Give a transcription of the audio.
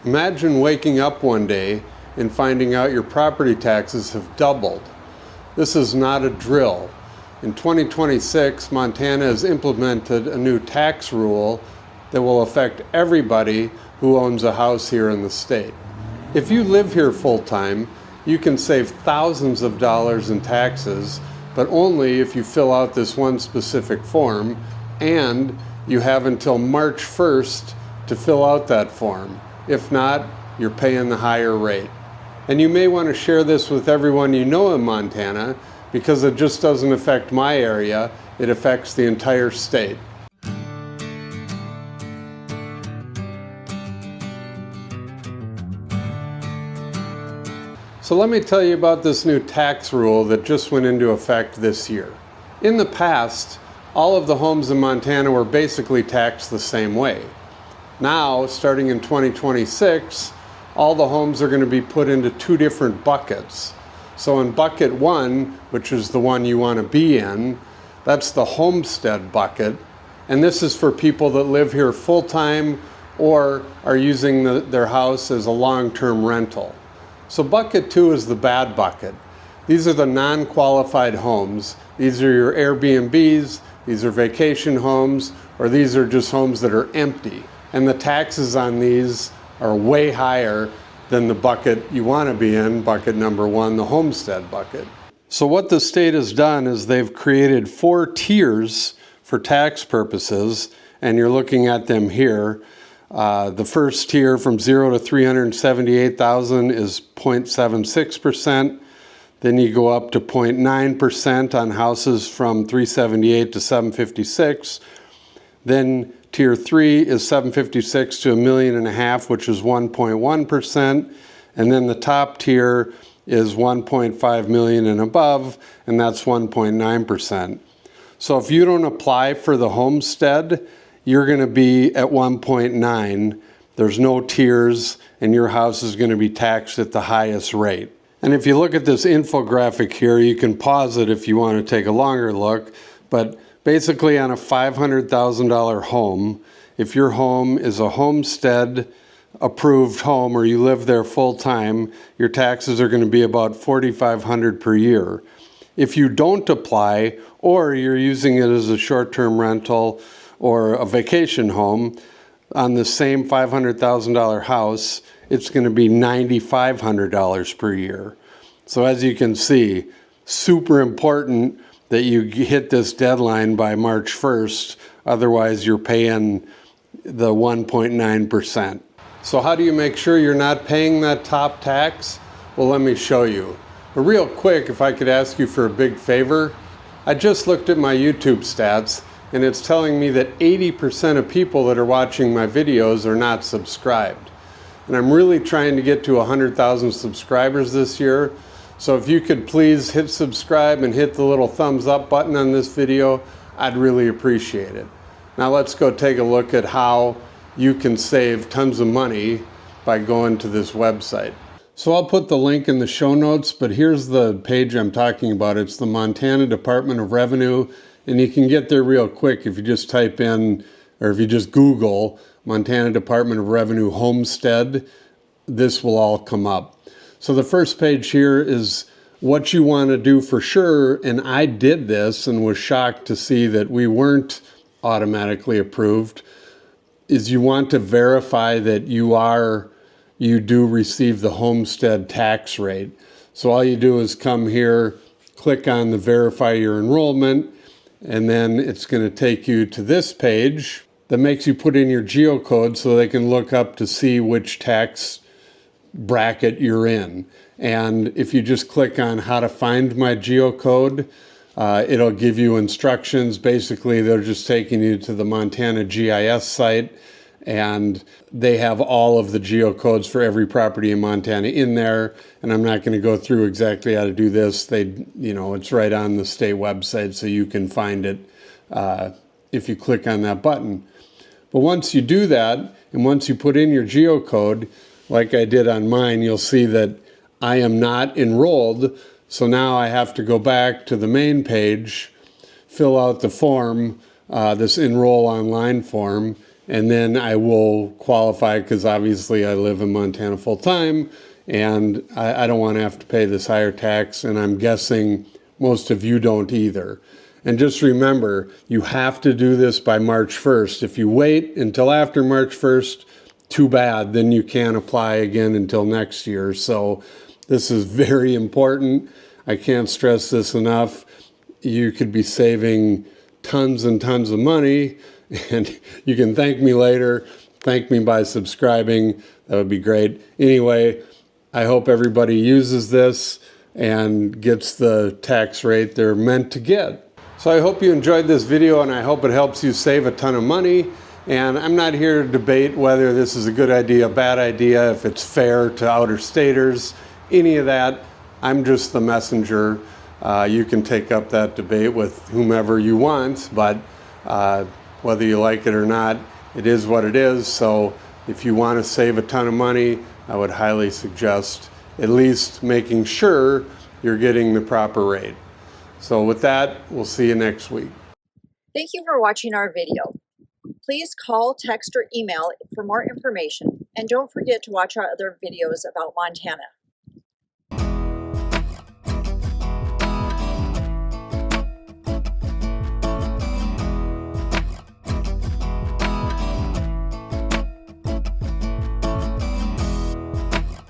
Imagine waking up one day and finding out your property taxes have doubled. This is not a drill. In 2026, Montana has implemented a new tax rule that will affect everybody who owns a house here in the state. If you live here full-time, you can save thousands of dollars in taxes, but only if you fill out this one specific form, and you have until March 1st to fill out that form. If not, you're paying the higher rate. And you may want to share this with everyone you know in Montana, because it just doesn't affect my area, it affects the entire state. So let me tell you about this new tax rule that just went into effect this year. In the past, all of the homes in Montana were basically taxed the same way. Now, starting in 2026, all the homes are going to be put into two different buckets. So in bucket one, which is the one you want to be in, that's the homestead bucket. And this is for people that live here full-time or are using their house as a long-term rental. So bucket two is the bad bucket. These are the non-qualified homes. These are your Airbnbs, these are vacation homes, or these are just homes that are empty. And the taxes on these are way higher than the bucket you want to be in, bucket number one, the homestead bucket. So what the state has done is they've created 4 tiers for tax purposes, and you're looking at them here. The first tier from 0 to 378,000 is 0.76%. Then you go up to 0.9% on houses from 378 to 756. Then Tier 3 is 756 to $1.5 million, which is 1.1%. And then the top tier is 1.5 million and above, and that's 1.9%. So if you don't apply for the homestead, you're going to be at 1.9. There's no tiers, and your house is going to be taxed at the highest rate. And if you look at this infographic here, you can pause it if you want to take a longer look, but basically on a $500,000 home, if your home is a homestead approved home or you live there full time, your taxes are going to be about $4,500 per year. If you don't apply, or you're using it as a short-term rental or a vacation home, on the same $500,000 house, it's going to be $9,500 per year. So as you can see, super important that you hit this deadline by March 1st, otherwise you're paying the 1.9%. So how do you make sure you're not paying that top tax? Well, let me show you. But real quick, if I could ask you for a big favor, I just looked at my YouTube stats, and it's telling me that 80% of people that are watching my videos are not subscribed. And I'm really trying to get to 100,000 subscribers this year. So if you could please hit subscribe and hit the little thumbs up button on this video, I'd really appreciate it. Now let's go take a look at how you can save tons of money by going to this website. So I'll put the link in the show notes, but here's the page I'm talking about. It's the Montana Department of Revenue, and you can get there real quick if you just type in, or if you just Google Montana Department of Revenue Homestead. This will all come up. So the first page here is what you want to do for sure, and I did this and was shocked to see that we weren't automatically approved, is you want to verify that you do receive the homestead tax rate. So all you do is come here, click on the verify your enrollment, and then it's going to take you to this page that makes you put in your geocode so they can look up to see which tax bracket you're in. And if you just click on how to find my geocode, it'll give you instructions. Basically, they're just taking you to the Montana GIS site, and they have all of the geocodes for every property in Montana in there. And I'm not going to go through exactly how to do this. It's right on the state website, so you can find it if you click on that button. But once you do that, and once you put in your geocode, like I did on mine, you'll see that I am not enrolled. So now I have to go back to the main page, fill out the form, this enroll online form, and then I will qualify because obviously I live in Montana full time, and I don't want to have to pay this higher tax, and I'm guessing most of you don't either. And just remember, you have to do this by March 1st. If you wait until after March 1st, too bad, then you can't apply again until next year. So this is very important. I can't stress this enough. You could be saving tons and tons of money, and you can thank me later. Thank me by subscribing. That would be great. Anyway, I hope everybody uses this and gets the tax rate they're meant to get. So I hope you enjoyed this video, and I hope it helps you save a ton of money. And I'm not here to debate whether this is a good idea, bad idea, if it's fair to outer-staters, any of that. I'm just the messenger. You can take up that debate with whomever you want, but whether you like it or not, it is what it is. So if you want to save a ton of money, I would highly suggest at least making sure you're getting the proper rate. So with that, we'll see you next week. Thank you for watching our video. Please call, text, or email for more information. And don't forget to watch our other videos about Montana.